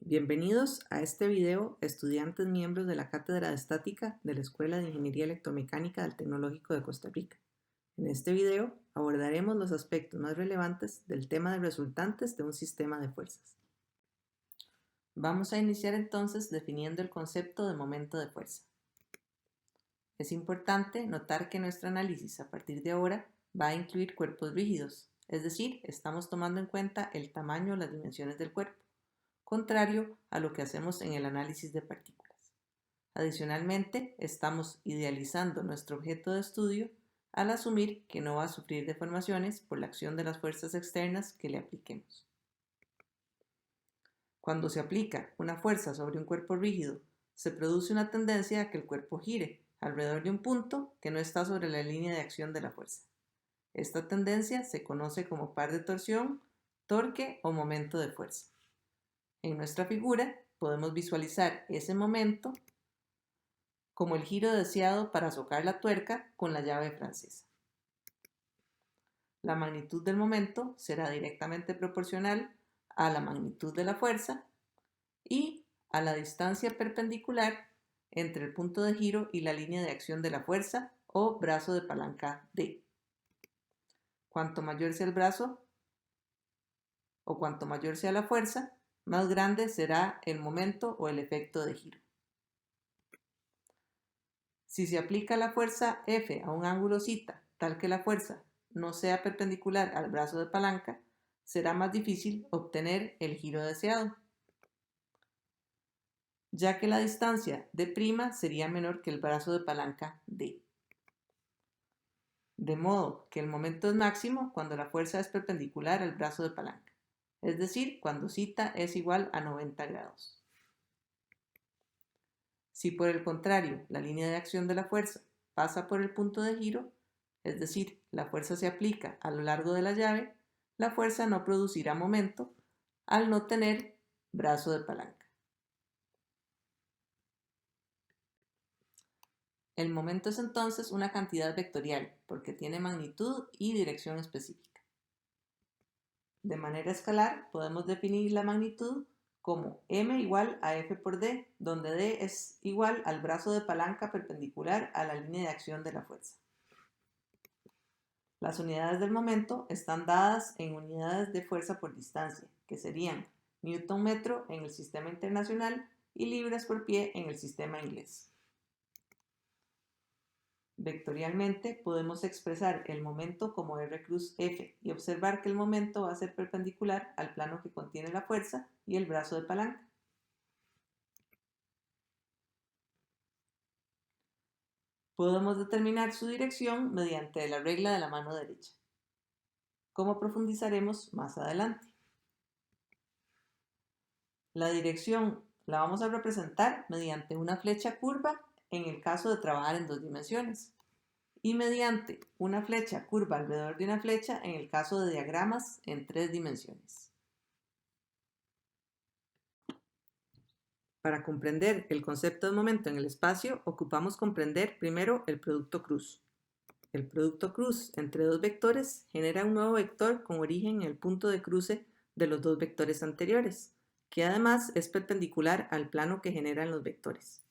Bienvenidos a este video, estudiantes miembros de la Cátedra de Estática de la Escuela de Ingeniería Electromecánica del Tecnológico de Costa Rica. En este video abordaremos los aspectos más relevantes del tema de resultantes de un sistema de fuerzas. Vamos a iniciar entonces definiendo el concepto de momento de fuerza. Es importante notar que nuestro análisis a partir de ahora va a incluir cuerpos rígidos, es decir, estamos tomando en cuenta el tamaño o las dimensiones del cuerpo, contrario a lo que hacemos en el análisis de partículas. Adicionalmente, estamos idealizando nuestro objeto de estudio al asumir que no va a sufrir deformaciones por la acción de las fuerzas externas que le apliquemos. Cuando se aplica una fuerza sobre un cuerpo rígido, se produce una tendencia a que el cuerpo gire alrededor de un punto que no está sobre la línea de acción de la fuerza. Esta tendencia se conoce como par de torsión, torque o momento de fuerza. En nuestra figura podemos visualizar ese momento como el giro deseado para socar la tuerca con la llave francesa. La magnitud del momento será directamente proporcional a la magnitud de la fuerza y a la distancia perpendicular entre el punto de giro y la línea de acción de la fuerza o brazo de palanca D. Cuanto mayor sea el brazo o cuanto mayor sea la fuerza, más grande será el momento o el efecto de giro. Si se aplica la fuerza F a un ángulo θ, tal que la fuerza no sea perpendicular al brazo de palanca, será más difícil obtener el giro deseado, ya que la distancia D' sería menor que el brazo de palanca D. De modo que el momento es máximo cuando la fuerza es perpendicular al brazo de palanca, es decir, cuando θ es igual a 90 grados. Si por el contrario la línea de acción de la fuerza pasa por el punto de giro, es decir, la fuerza se aplica a lo largo de la llave, la fuerza no producirá momento al no tener brazo de palanca. El momento es entonces una cantidad vectorial porque tiene magnitud y dirección específica. De manera escalar podemos definir la magnitud como m igual a F por D, donde D es igual al brazo de palanca perpendicular a la línea de acción de la fuerza. Las unidades del momento están dadas en unidades de fuerza por distancia, que serían Newton metro en el sistema internacional y libras por pie en el sistema inglés. Vectorialmente podemos expresar el momento como R cruz F y observar que el momento va a ser perpendicular al plano que contiene la fuerza y el brazo de palanca. Podemos determinar su dirección mediante la regla de la mano derecha, como profundizaremos más adelante. La dirección la vamos a representar mediante una flecha curva en el caso de trabajar en dos dimensiones y mediante una flecha curva alrededor de una flecha en el caso de diagramas en tres dimensiones. Para comprender el concepto de momento en el espacio, ocupamos comprender primero el producto cruz. El producto cruz entre dos vectores genera un nuevo vector con origen en el punto de cruce de los dos vectores anteriores, que además es perpendicular al plano que generan los vectores.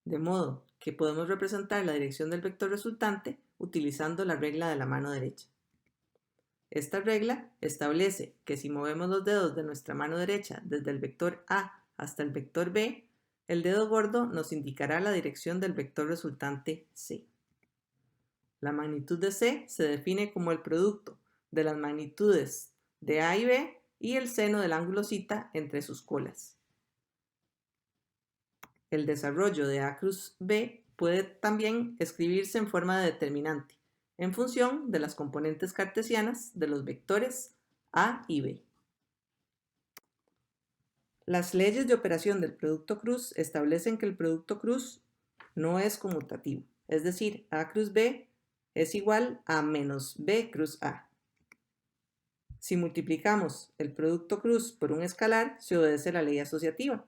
De modo que podemos representar la dirección del vector resultante utilizando la regla de la mano derecha. Esta regla establece que si movemos los dedos de nuestra mano derecha desde el vector A hasta el vector B, el dedo gordo nos indicará la dirección del vector resultante C. La magnitud de C se define como el producto de las magnitudes de A y B y el seno del ángulo θ entre sus colas. El desarrollo de A cruz B puede también escribirse en forma de determinante, en función de las componentes cartesianas de los vectores A y B. Las leyes de operación del producto cruz establecen que el producto cruz no es conmutativo, es decir, A cruz B es igual a menos B cruz A. Si multiplicamos el producto cruz por un escalar, se obedece la ley asociativa,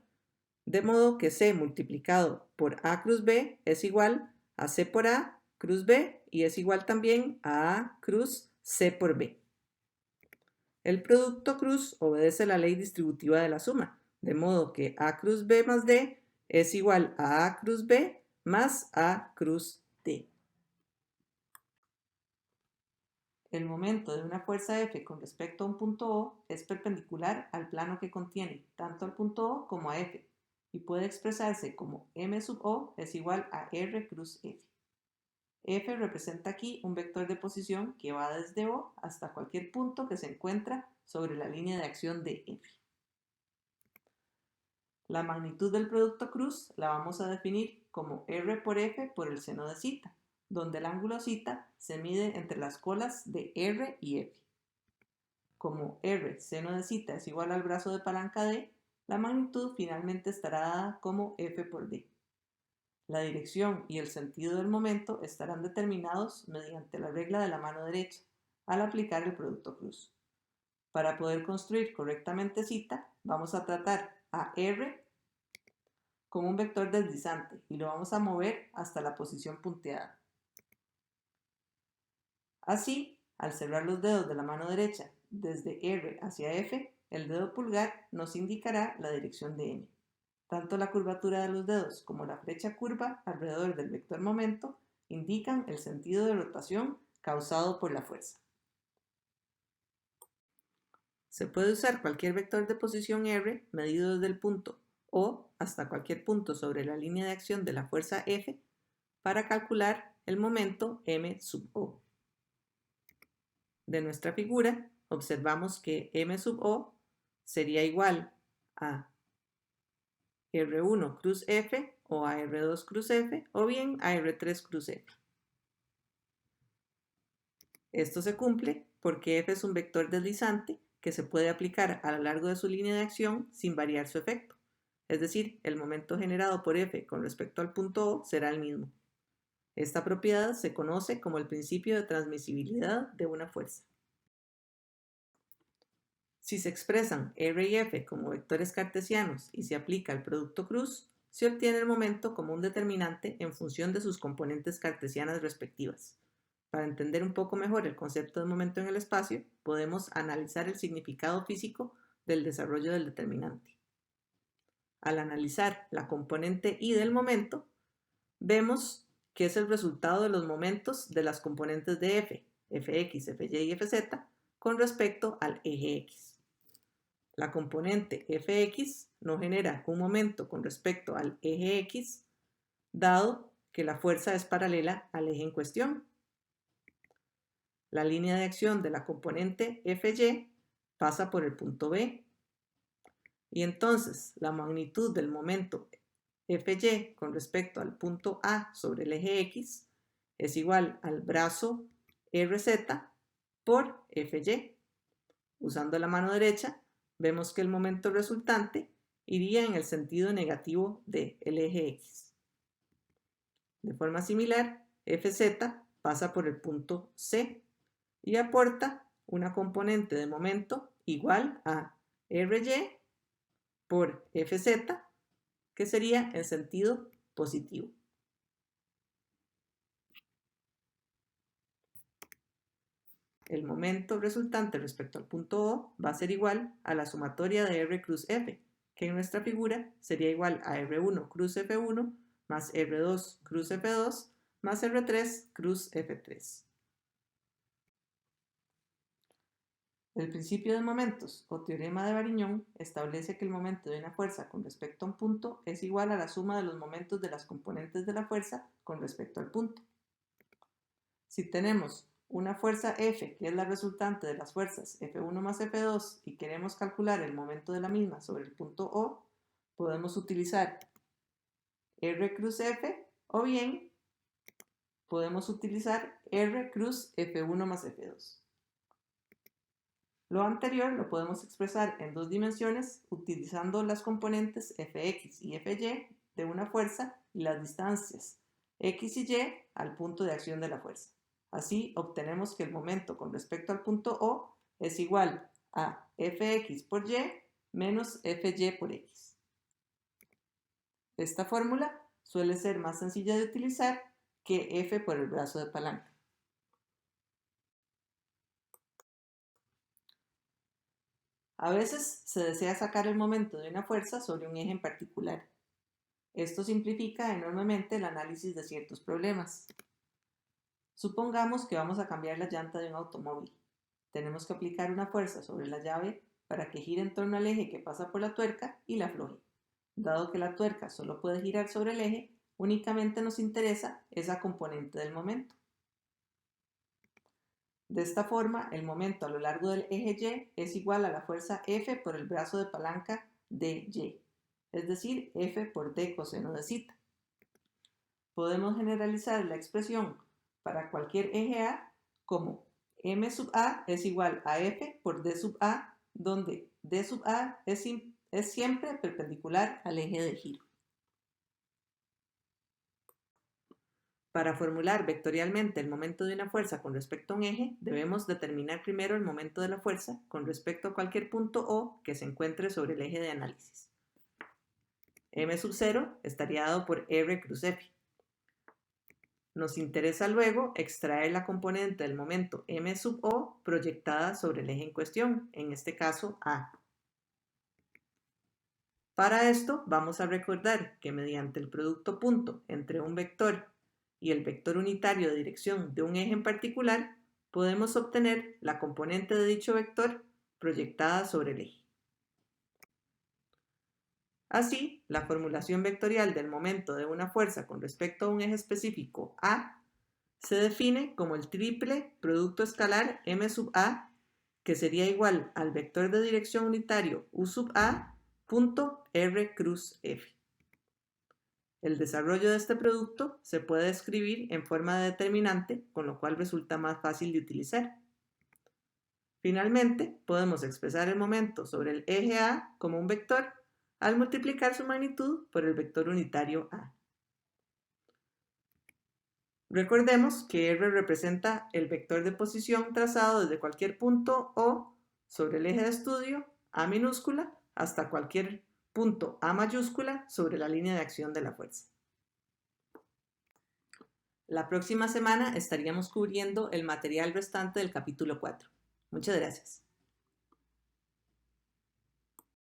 de modo que C multiplicado por A cruz B es igual a C por A cruz B y es igual también a A cruz C por B. El producto cruz obedece la ley distributiva de la suma, De modo que A cruz B más D es igual a A cruz B más A cruz D. El momento de una fuerza F con respecto a un punto O es perpendicular al plano que contiene tanto al punto O como a F y puede expresarse como M sub O es igual a R cruz F. F representa aquí un vector de posición que va desde O hasta cualquier punto que se encuentra sobre la línea de acción de F. La magnitud del producto cruz la vamos a definir como R por F por el seno de θ, donde el ángulo θ se mide entre las colas de R y F. Como R seno de θ es igual al brazo de palanca D, la magnitud finalmente estará dada como F por D. La dirección y el sentido del momento estarán determinados mediante la regla de la mano derecha, al aplicar el producto cruz. Para poder construir correctamente θ, vamos a tratar a R como un vector deslizante y lo vamos a mover hasta la posición punteada. Así, al cerrar los dedos de la mano derecha desde R hacia F, el dedo pulgar nos indicará la dirección de M. Tanto la curvatura de los dedos como la flecha curva alrededor del vector momento indican el sentido de rotación causado por la fuerza. Se puede usar cualquier vector de posición R medido desde el punto O hasta cualquier punto sobre la línea de acción de la fuerza F para calcular el momento M sub O. De nuestra figura observamos que M sub O sería igual a R1 cruz F o a R2 cruz F o bien a R3 cruz F. Esto se cumple porque F es un vector deslizante que se puede aplicar a lo largo de su línea de acción sin variar su efecto. Es decir, el momento generado por F con respecto al punto O será el mismo. Esta propiedad se conoce como el principio de transmisibilidad de una fuerza. Si se expresan R y F como vectores cartesianos y se aplica el producto cruz, se obtiene el momento como un determinante en función de sus componentes cartesianas respectivas. Para entender un poco mejor el concepto de momento en el espacio, podemos analizar el significado físico del desarrollo del determinante. Al analizar la componente I del momento, vemos que es el resultado de los momentos de las componentes de F, Fx, Fy y Fz, con respecto al eje X. La componente Fx no genera un momento con respecto al eje X, dado que la fuerza es paralela al eje en cuestión. La línea de acción de la componente Fy pasa por el punto B. Y entonces la magnitud del momento Fy con respecto al punto A sobre el eje X es igual al brazo Rz por Fy. Usando la mano derecha, vemos que el momento resultante iría en el sentido negativo del eje X. De forma similar, Fz pasa por el punto C y aporta una componente de momento igual a Ry por Fz, que sería en sentido positivo. El momento resultante respecto al punto O va a ser igual a la sumatoria de R cruz F, que en nuestra figura sería igual a R1 cruz F1 más R2 cruz F2 más R3 cruz F3. El principio de momentos o teorema de Variñón establece que el momento de una fuerza con respecto a un punto es igual a la suma de los momentos de las componentes de la fuerza con respecto al punto. Si tenemos una fuerza F, que es la resultante de las fuerzas F1 más F2, y queremos calcular el momento de la misma sobre el punto O, podemos utilizar R cruz F o bien podemos utilizar R cruz F1 más F2. Lo anterior lo podemos expresar en dos dimensiones utilizando las componentes Fx y Fy de una fuerza y las distancias x y y al punto de acción de la fuerza. Así obtenemos que el momento con respecto al punto O es igual a Fx por y menos Fy por x. Esta fórmula suele ser más sencilla de utilizar que F por el brazo de palanca. A veces se desea sacar el momento de una fuerza sobre un eje en particular. Esto simplifica enormemente el análisis de ciertos problemas. Supongamos que vamos a cambiar la llanta de un automóvil. Tenemos que aplicar una fuerza sobre la llave para que gire en torno al eje que pasa por la tuerca y la afloje. Dado que la tuerca solo puede girar sobre el eje, únicamente nos interesa esa componente del momento. De esta forma, el momento a lo largo del eje Y es igual a la fuerza F por el brazo de palanca dy, es decir, F por d coseno de zeta. Podemos generalizar la expresión para cualquier eje A como m sub A es igual a F por d sub A, donde d sub A es siempre perpendicular al eje de giro. Para formular vectorialmente el momento de una fuerza con respecto a un eje, debemos determinar primero el momento de la fuerza con respecto a cualquier punto O que se encuentre sobre el eje de análisis. M sub 0 estaría dado por R cruz F. Nos interesa luego extraer la componente del momento M sub O proyectada sobre el eje en cuestión, en este caso A. Para esto vamos a recordar que mediante el producto punto entre un vector y el vector unitario de dirección de un eje en particular, podemos obtener la componente de dicho vector proyectada sobre el eje. Así, la formulación vectorial del momento de una fuerza con respecto a un eje específico A se define como el triple producto escalar M sub A, que sería igual al vector de dirección unitario U sub A punto R cruz F. El desarrollo de este producto se puede escribir en forma de determinante, con lo cual resulta más fácil de utilizar. Finalmente, podemos expresar el momento sobre el eje A como un vector al multiplicar su magnitud por el vector unitario A. Recordemos que R representa el vector de posición trazado desde cualquier punto O sobre el eje de estudio A minúscula hasta cualquier punto A mayúscula sobre la línea de acción de la fuerza. La próxima semana estaríamos cubriendo el material restante del capítulo 4. Muchas gracias.